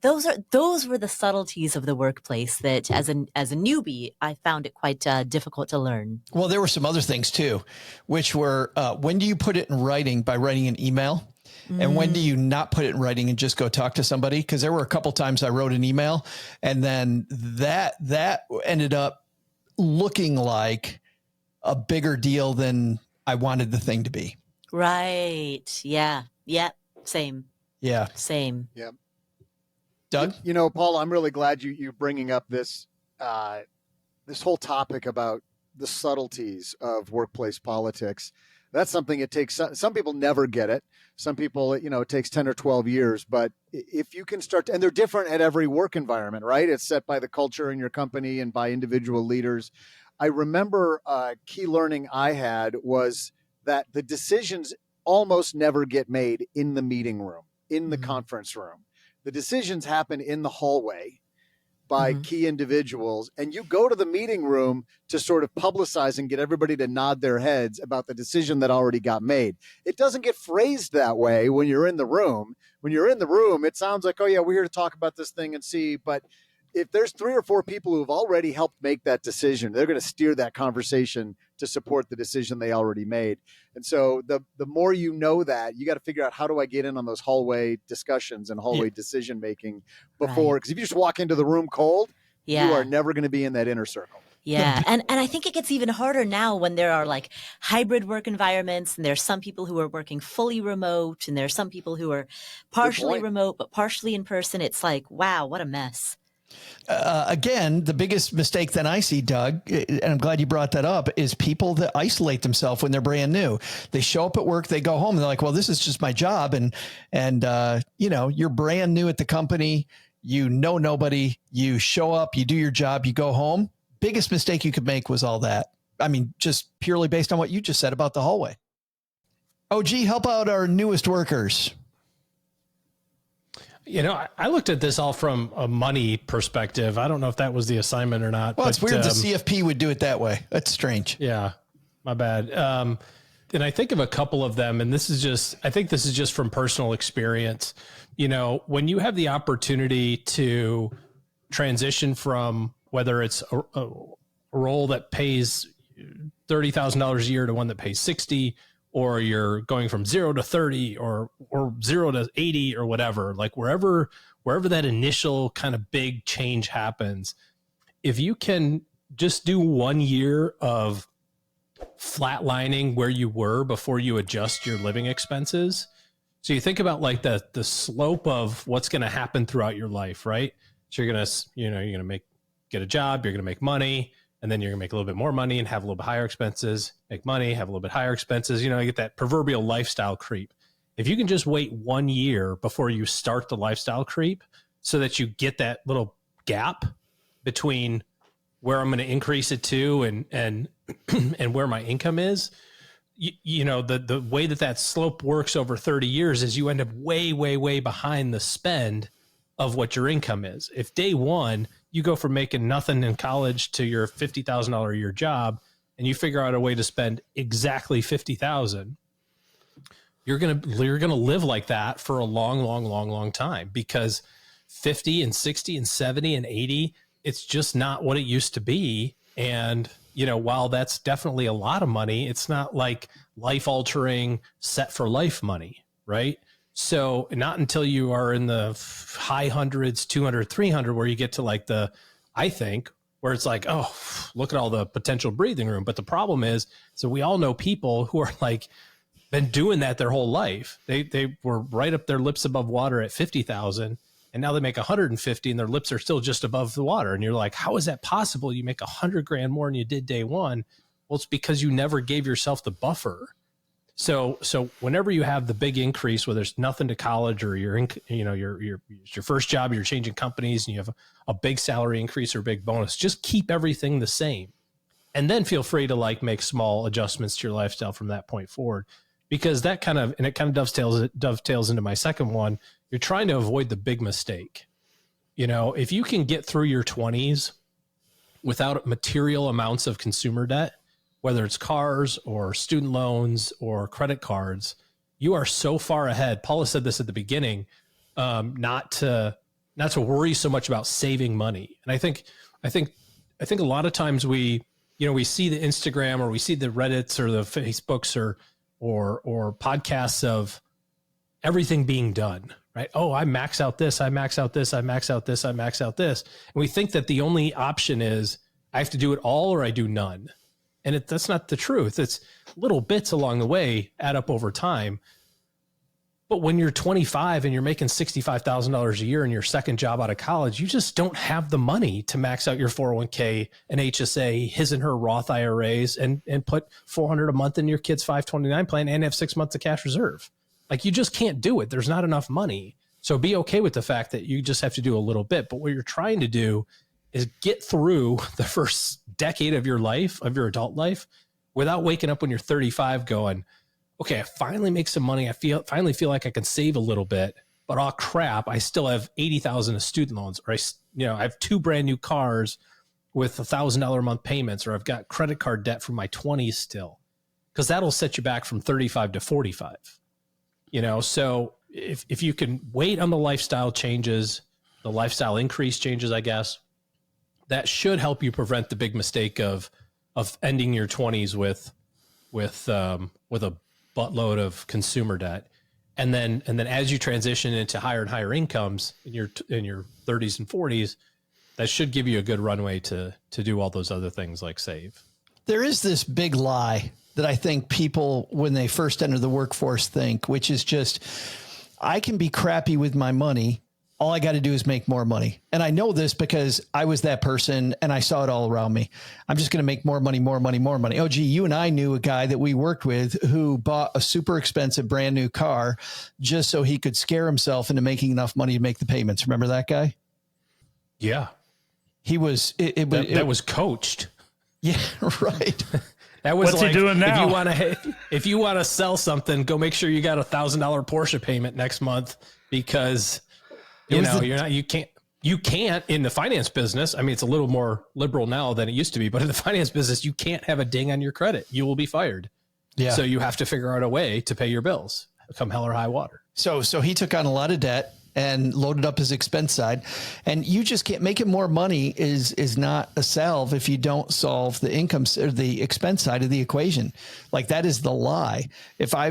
those were the subtleties of the workplace that as a newbie, I found it quite difficult to learn. Well, there were some other things too, which were, when do you put it in writing by writing an email? And when do you not put it in writing and just go talk to somebody? Because there were a couple times I wrote an email and then that ended up looking like a bigger deal than I wanted the thing to be. Right. Yeah. Same. Yeah. Same. Yeah. Doug? You know, Paul, I'm really glad you're bringing up this this whole topic about the subtleties of workplace politics. That's something it takes. Some people never get it. Some people, it takes 10 or 12 years. But if you can start, and they're different at every work environment, right? It's set by the culture in your company and by individual leaders. I remember key learning I had was that the decisions almost never get made in the meeting room, in the conference room. The decisions happen in the hallway by key individuals, and you go to the meeting room to sort of publicize and get everybody to nod their heads about the decision that already got made. It doesn't get phrased that way when you're in the room. When you're in the room, it sounds like, oh yeah, we're here to talk about this thing and see, but if there's 3 or 4 people who have already helped make that decision, they're going to steer that conversation to support the decision they already made. And so the more you know that, you got to figure out, how do I get in on those hallway discussions and hallway decision making before, because if you just walk into the room cold, you are never going to be in that inner circle. Yeah. And I think it gets even harder now when there are like hybrid work environments, and there's some people who are working fully remote, and there's some people who are partially remote, but partially in person. It's like, wow, what a mess. Again, the biggest mistake that I see, Doug, and I'm glad you brought that up, is people that isolate themselves when they're brand new. They show up at work, they go home, and they're like, well, this is just my job. And you know, you're brand new at the company. You know nobody. You show up, you do your job, you go home. Biggest mistake you could make was all that. I mean, just purely based on what you just said about the hallway. OG, help out our newest workers. You know, I looked at this all from a money perspective. I don't know if that was the assignment or not. Well, it's weird the CFP would do it that way. That's strange. Yeah, my bad. And I think of a couple of them, and I think this is just from personal experience. You know, when you have the opportunity to transition from, whether it's a role that pays $30,000 a year to one that pays 60, or you're going from 0 to 30 or 0 to 80 or whatever, like wherever that initial kind of big change happens, if you can just do 1 year of flatlining where you were before you adjust your living expenses. So you think about like the slope of what's going to happen throughout your life, right? So you're going to, get a job, you're going to make money, and then you're going to make a little bit more money and have a little bit higher expenses, make money, have a little bit higher expenses. You know, you get that proverbial lifestyle creep. If you can just wait 1 year before you start the lifestyle creep, so that you get that little gap between where I'm going to increase it to and where my income is, you know, the way that slope works over 30 years is you end up way, way, way behind the spend of what your income is. If day one, you go from making nothing in college to your $50,000 a year job, and you figure out a way to spend exactly $50,000, you're going to live like that for a long, long, long, long time, because 50 and 60 and 70 and 80, it's just not what it used to be. And, you know, while that's definitely a lot of money, it's not like life altering set for life money, right? So not until you are in the high hundreds, 200, 300, where you get to like I think, where it's like, oh, look at all the potential breathing room. But the problem is, so we all know people who are like been doing that their whole life. They were right up their lips above water at 50,000, and now they make 150 and their lips are still just above the water. And you're like, how is that possible? You make $100,000 more than you did day one. Well, it's because you never gave yourself the buffer. So whenever you have the big increase, where there's nothing to college, or your first job, you're changing companies, and you have a big salary increase or big bonus, just keep everything the same, and then feel free to like make small adjustments to your lifestyle from that point forward, because it kind of dovetails into my second one. You're trying to avoid the big mistake. You know, if you can get through your 20s without material amounts of consumer debt, whether it's cars or student loans or credit cards, you are so far ahead. Paula said this at the beginning, not to worry so much about saving money. And I think a lot of times we see the Instagram, or we see the Reddits or the Facebooks or podcasts of everything being done, right? Oh, I max out this, I max out this, I max out this, I max out this. And we think that the only option is I have to do it all or I do none. And that's not the truth. It's little bits along the way add up over time. But when you're 25 and you're making $65,000 a year in your second job out of college, you just don't have the money to max out your 401k and HSA, his and her Roth IRAs, and put $400 a month in your kid's 529 plan and have 6 months of cash reserve. Like, you just can't do it. There's not enough money. So be okay with the fact that you just have to do a little bit. But what you're trying to do is get through the first decade of your life, of your adult life, without waking up when you're 35 going, okay, I finally make some money. Finally feel like I can save a little bit, but oh crap, I still have 80,000 of student loans, or I have 2 brand new cars with $1,000 a month payments, or I've got credit card debt from my 20s still, because that'll set you back from 35 to 45. You know, so if you can wait on the lifestyle changes, the lifestyle increase changes, I guess, that should help you prevent the big mistake of ending your 20s with a buttload of consumer debt. And then as you transition into higher and higher incomes in your 30s and 40s, that should give you a good runway to do all those other things like save. There is this big lie that I think people, when they first enter the workforce, think, which is just, I can be crappy with my money. All I got to do is make more money. And I know this because I was that person and I saw it all around me. I'm just going to make more money, more money, more money. Oh, gee, you and I knew a guy that we worked with who bought a super expensive brand new car just so he could scare himself into making enough money to make the payments. Remember that guy? Yeah. He was, that was coached. Yeah, right. That was What's he doing now? If you want to sell something, go make sure you got $1,000 Porsche payment next month, because you can't in the finance business. I mean, it's a little more liberal now than it used to be, but in the finance business, you can't have a ding on your credit. You will be fired. Yeah. So you have to figure out a way to pay your bills, come hell or high water. So he took on a lot of debt and loaded up his expense side, and you just can't. Making more money is not a salve if you don't solve the income or the expense side of the equation. Like, that is the lie. If I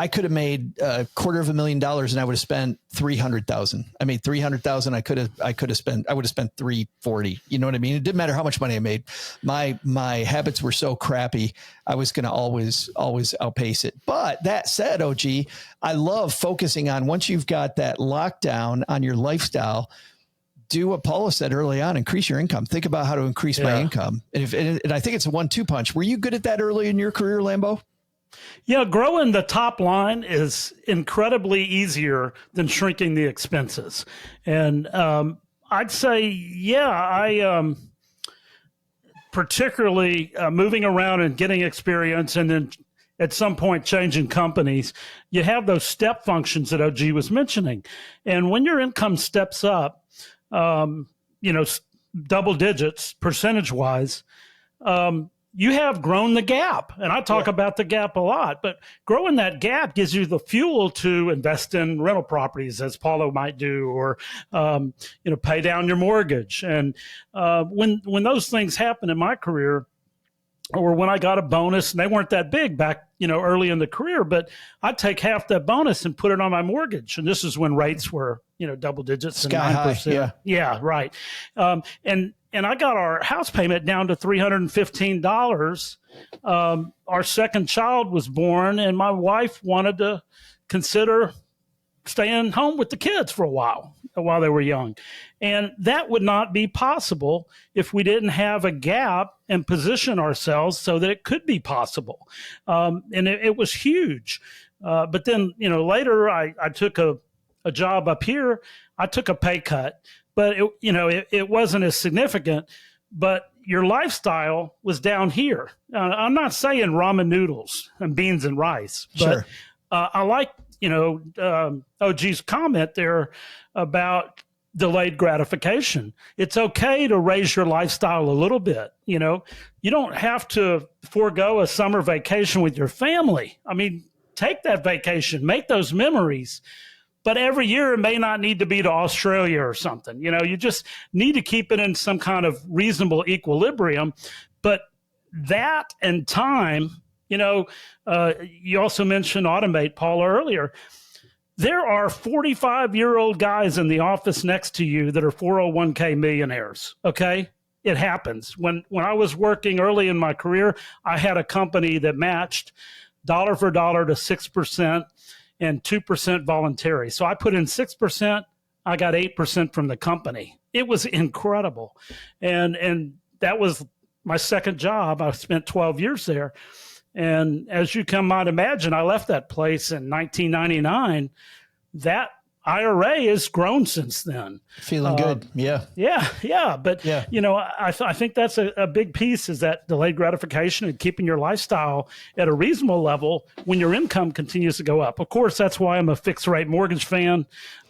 could have made $250,000 and I would have spent 300,000. I made 300,000. I would have spent 340. You know what I mean? It didn't matter how much money I made. My habits were so crappy, I was going to always outpace it. But that said, OG, I love focusing on, once you've got that lockdown on your lifestyle, do what Paula said early on: increase your income. Think about how to increase my income. And I think it's a 1-2 punch. Were you good at that early in your career, Lambo? Yeah, growing the top line is incredibly easier than shrinking the expenses. And I'd say, I particularly moving around and getting experience, and then at some point changing companies, you have those step functions that OG was mentioning. And when your income steps up, double digits percentage-wise, you have grown the gap. And I talk about the gap a lot, but growing that gap gives you the fuel to invest in rental properties, as Paulo might do, or, pay down your mortgage. And when those things happen in my career, or when I got a bonus, and they weren't that big back, early in the career, but I'd take half that bonus and put it on my mortgage. And this is when rates were, double digits, sky and 9%. High, yeah, right. And I got our house payment down to $315. Our second child was born, and my wife wanted to consider staying home with the kids for a while they were young. And that would not be possible if we didn't have a gap and position ourselves so that it could be possible. And it was huge. But then, later I took a job up here. I took a pay cut, but it wasn't as significant, but your lifestyle was down here. I'm not saying ramen noodles and beans and rice, but sure. I like, OG's comment there about delayed gratification. It's okay to raise your lifestyle a little bit. You don't have to forego a summer vacation with your family. I mean, take that vacation, make those memories. But every year it may not need to be to Australia or something. You just need to keep it in some kind of reasonable equilibrium. But that and time, you also mentioned automate, Paula, earlier. There are 45-year-old guys in the office next to you that are 401k millionaires, okay? It happens. When I was working early in my career, I had a company that matched dollar for dollar to 6%. And 2% voluntary. So I put in 6%, I got 8% from the company. It was incredible. And that was my second job. I spent 12 years there. And as you might imagine, I left that place in 1999. That IRA has grown since then. Feeling good. Yeah. But, I think that's a big piece, is that delayed gratification and keeping your lifestyle at a reasonable level when your income continues to go up. Of course, that's why I'm a fixed rate mortgage fan.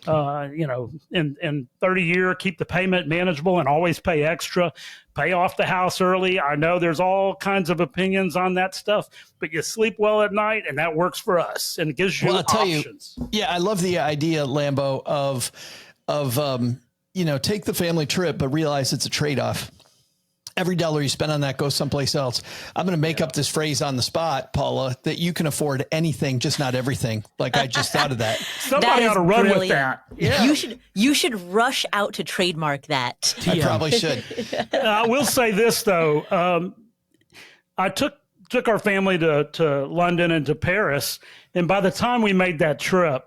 In 30-year, keep the payment manageable and always pay extra. Pay off the house early. I know there's all kinds of opinions on that stuff, but you sleep well at night, and that works for us. And it gives you options. I love the idea, Lambo, of of, take the family trip, but realize it's a trade-off. Every dollar you spend on that goes someplace else. I'm going to make up this phrase on the spot, Paula, that you can afford anything, just not everything. Like I just thought of that. Somebody ought to run with that. Yeah. You should rush out to trademark that. I probably should. I will say this though. I took our family to London and to Paris. And by the time we made that trip,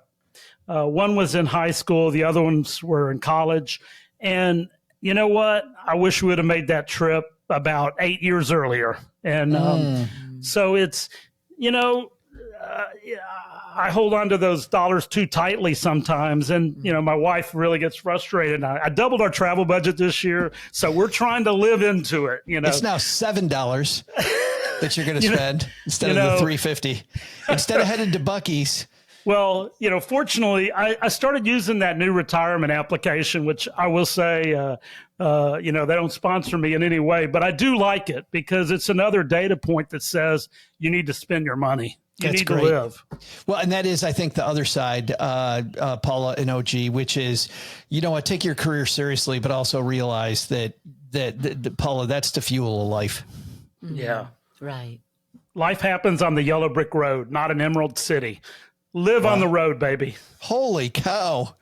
one was in high school, the other ones were in college. And you know what? I wish we would have made that trip about 8 years earlier. And so it's, I hold on to those dollars too tightly sometimes. And, my wife really gets frustrated. I doubled our travel budget this year. So we're trying to live into it. It's now $7 that you're going to spend instead of the $3.50. Instead of headed to Buc-ee's. Well, fortunately, I started using that new retirement application, which I will say, they don't sponsor me in any way, but I do like it because it's another data point that says you need to spend your money. You need to live. Well, and that is, I think, the other side, Paula and OG, which is, take your career seriously, but also realize that Paula, that's the fuel of life. Yeah. Right. Life happens on the yellow brick road, not in Emerald City. Live on the road, baby. Holy cow.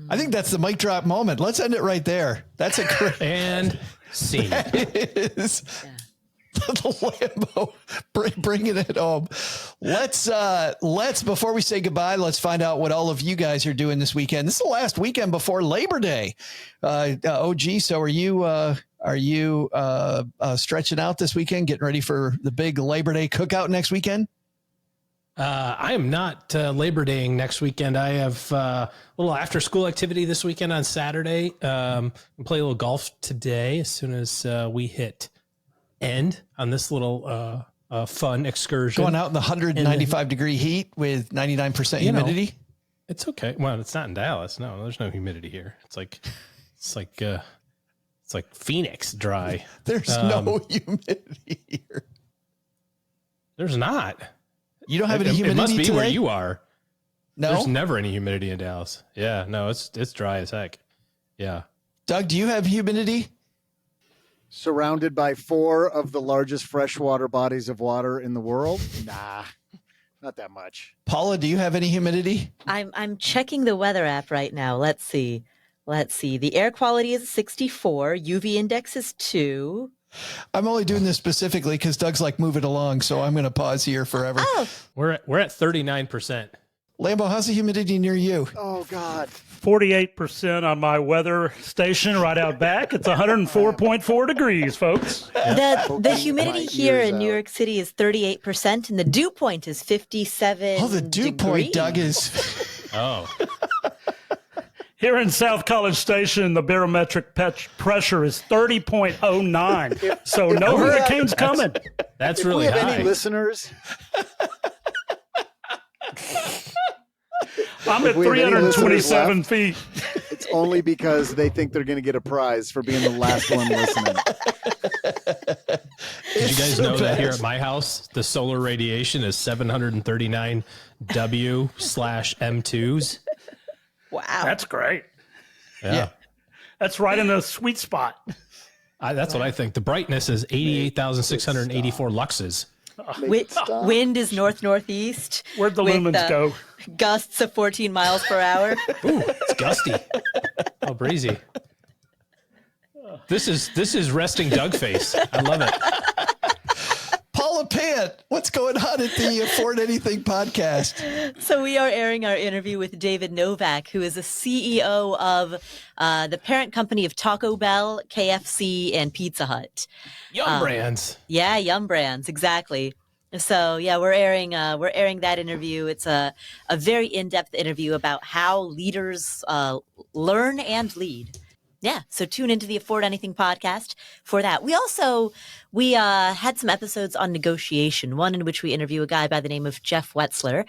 I think that's the mic drop moment. Let's end it right there. That's a great. And scene. That is the Lambo bringing it home. Let's, before we say goodbye, let's find out what all of you guys are doing this weekend. This is the last weekend before Labor Day. OG, so are you stretching out this weekend, getting ready for the big Labor Day cookout next weekend? I am not Labor Daying next weekend. I have a little after school activity this weekend on Saturday. I'll play a little golf today as soon as we hit end on this little fun excursion. Going out in the 195-degree heat with 99% humidity. It's okay. Well, it's not in Dallas. No, there's no humidity here. It's like Phoenix dry. There's no humidity here. There's not. You don't have any humidity. It must be today? where you are. No, there's never any humidity in Dallas. Yeah, no, it's dry as heck. Yeah. Doug, do you have humidity? Surrounded by 4 of the largest freshwater bodies of water in the world? Nah, not that much. Paula, do you have any humidity? I'm checking the weather app right now. Let's see. The air quality is 64. UV index is 2. I'm only doing this specifically because Doug's like, move it along. So I'm going to pause here forever. Oh. We're at 39%. Lambo, how's the humidity near you? Oh, God. 48% on my weather station right out back. It's 104.4 degrees, folks. The humidity here in New York City is 38%, and the dew point is 57. Oh, the dew point, Doug, is. Oh. Here in South College Station, the barometric pressure is 30.09. So no hurricanes coming. That's really high. If we have any listeners, I'm at 327 feet. It's only because they think they're going to get a prize for being the last one listening. Did you guys know that here at my house, the solar radiation is 739 W/M2s? Wow. That's great. Yeah. That's right in the sweet spot. That's what I think. The brightness is 88,684 luxes. Wind is north-northeast. Where'd the lumens go? Gusts of 14 miles per hour. Ooh, it's gusty. Oh, breezy. This is resting Doug face. I love it. Paula Pant, what's going on at the Afford Anything podcast? So we are airing our interview with David Novak, who is the CEO of the parent company of Taco Bell, KFC, and Pizza Hut. Yum Brands. Yeah, Yum Brands, exactly. So yeah, we're airing that interview. It's a very in-depth interview about how leaders learn and lead. Yeah, so tune into the Afford Anything podcast for that. We also had some episodes on negotiation, one in which we interview a guy by the name of Jeff Wetzler,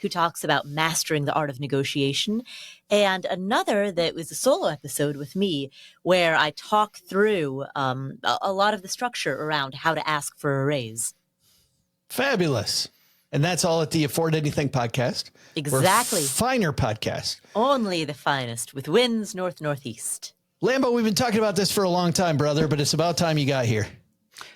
who talks about mastering the art of negotiation, and another that was a solo episode with me where I talk through a lot of the structure around how to ask for a raise. Fabulous. And that's all at the Afford Anything podcast. Exactly. Finer podcast. Only the finest with winds north-northeast. Lambo, we've been talking about this for a long time, brother, but it's about time you got here.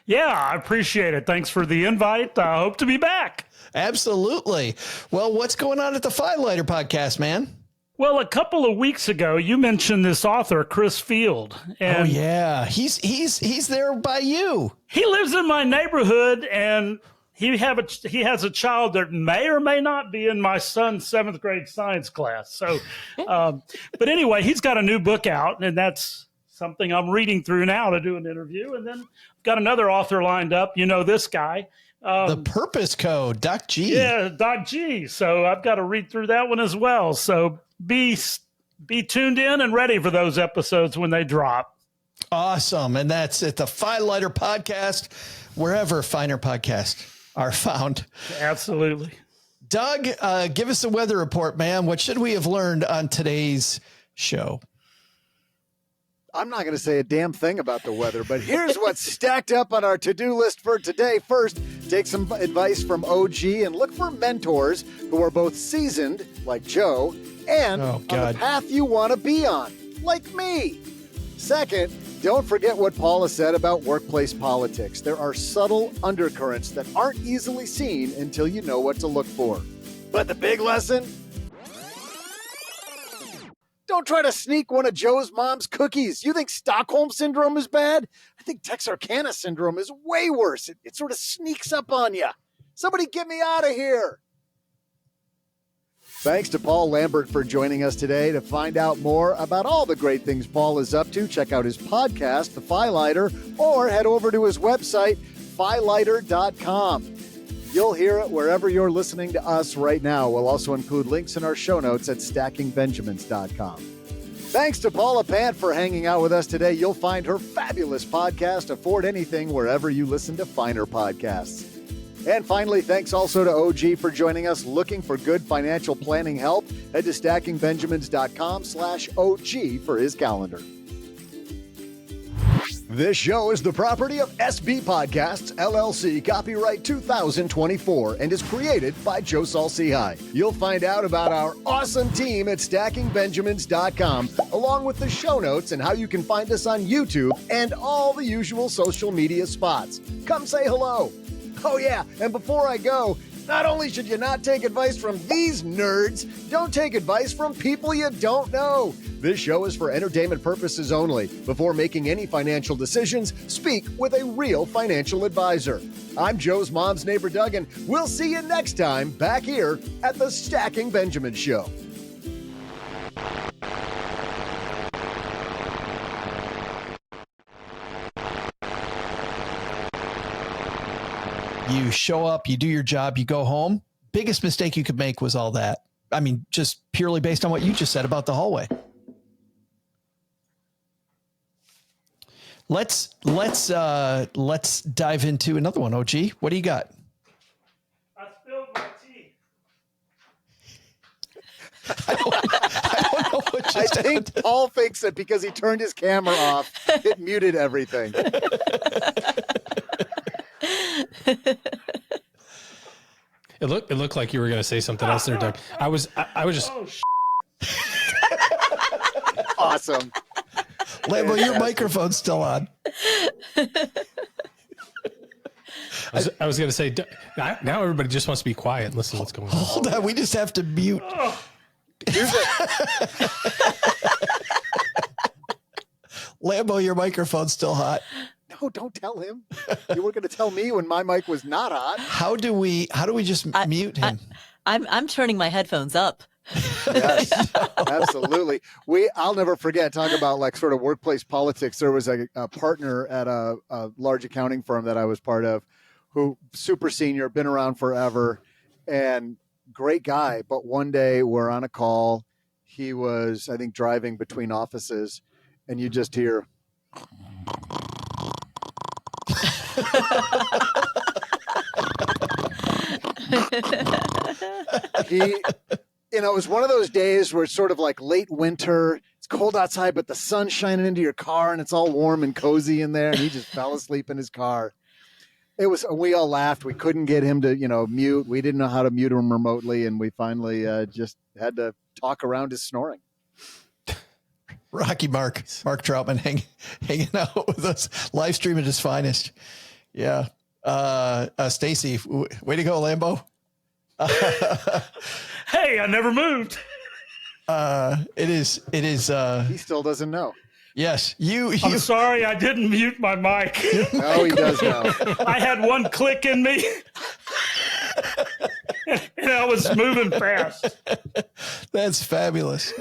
Yeah, I appreciate it. Thanks for the invite. I hope to be back. Absolutely. Well, what's going on at the FILighter podcast, man? Well, a couple of weeks ago, you mentioned this author, Chris Field. And yeah. He's there by you. He lives in my neighborhood, and he has a child that may or may not be in my son's 7th grade science class. So, but anyway, he's got a new book out, and that's something I'm reading through now to do an interview. And then I've got another author lined up. You know this guy. The Purpose Code, Doc G. Yeah, Doc G. So I've got to read through that one as well. So be tuned in and ready for those episodes when they drop. Awesome. And that's at the FILighter podcast, wherever finer podcasts are found. Absolutely. Doug, give us a weather report, man. What should we have learned on today's show? I'm not going to say a damn thing about the weather, but here's what's stacked up on our to-do list for today. First, take some advice from OG and look for mentors who are both seasoned, like Joe, and on the path you want to be on, like me. Second, don't forget what Paula said about workplace politics. There are subtle undercurrents that aren't easily seen until you know what to look for. But the big lesson? Don't try to sneak one of Joe's mom's cookies. You think Stockholm Syndrome is bad? I think Texarkana Syndrome is way worse. It sort of sneaks up on you. Somebody get me out of here. Thanks to Paul Lambert for joining us today. To find out more about all the great things Paul is up to, check out his podcast, The FILighter, or head over to his website, FILighter.com. You'll hear it wherever you're listening to us right now. We'll also include links in our show notes at stackingbenjamins.com. Thanks to Paula Pant for hanging out with us today. You'll find her fabulous podcast, Afford Anything, wherever you listen to finer podcasts. And finally, thanks also to OG for joining us. Looking for good financial planning help? Head to stackingbenjamins.com/OG for his calendar. This show is the property of SB Podcasts, LLC, copyright 2024, and is created by Joe Saul-Sehy. You'll find out about our awesome team at stackingbenjamins.com, along with the show notes and how you can find us on YouTube and all the usual social media spots. Come say hello. Oh yeah, and before I go, not only should you not take advice from these nerds, don't take advice from people you don't know. This show is for entertainment purposes only. Before making any financial decisions, speak with a real financial advisor. I'm Joe's mom's neighbor, Doug, and we'll see you next time back here at the Stacking Benjamin Show. You show up, you do your job, you go home. Biggest mistake you could make was all that. I mean, just purely based on what you just said about the hallway. Let's dive into another one. OG, what do you got? I spilled my tea. I don't know what just happened. Paul thinks that because he turned his camera off, it muted everything. It looked like you were going to say something else there, Doug. I was just. Oh, Awesome. Lambo, your microphone's still on. I was going to say, now everybody just wants to be quiet and listen to what's going on. Hold on, we just have to mute. Lambo, your microphone's still hot. No, don't tell him. You were going to tell me when my mic was not hot. How do we just mute him? I'm turning my headphones up. Yes, absolutely. I'll never forget, talk about like sort of workplace politics. There was a partner at a large accounting firm that I was part of who super senior, been around forever and great guy. But one day we're on a call. He was, I think, driving between offices and you just hear. It was one of those days where it's sort of like late winter. It's cold outside, but the sun's shining into your car and it's all warm and cozy in there. And he just fell asleep in his car. It was, we all laughed. We couldn't get him to, mute. We didn't know how to mute him remotely. And we finally just had to talk around his snoring. Rocky Mark Troutman hanging out with us, live stream at his finest. Yeah. Stacy, way to go, Lambo. Hey, I never moved. It is. He still doesn't know. Yes. I'm sorry. I didn't mute my mic. No, he does know. I had one click in me. And I was moving fast. That's fabulous.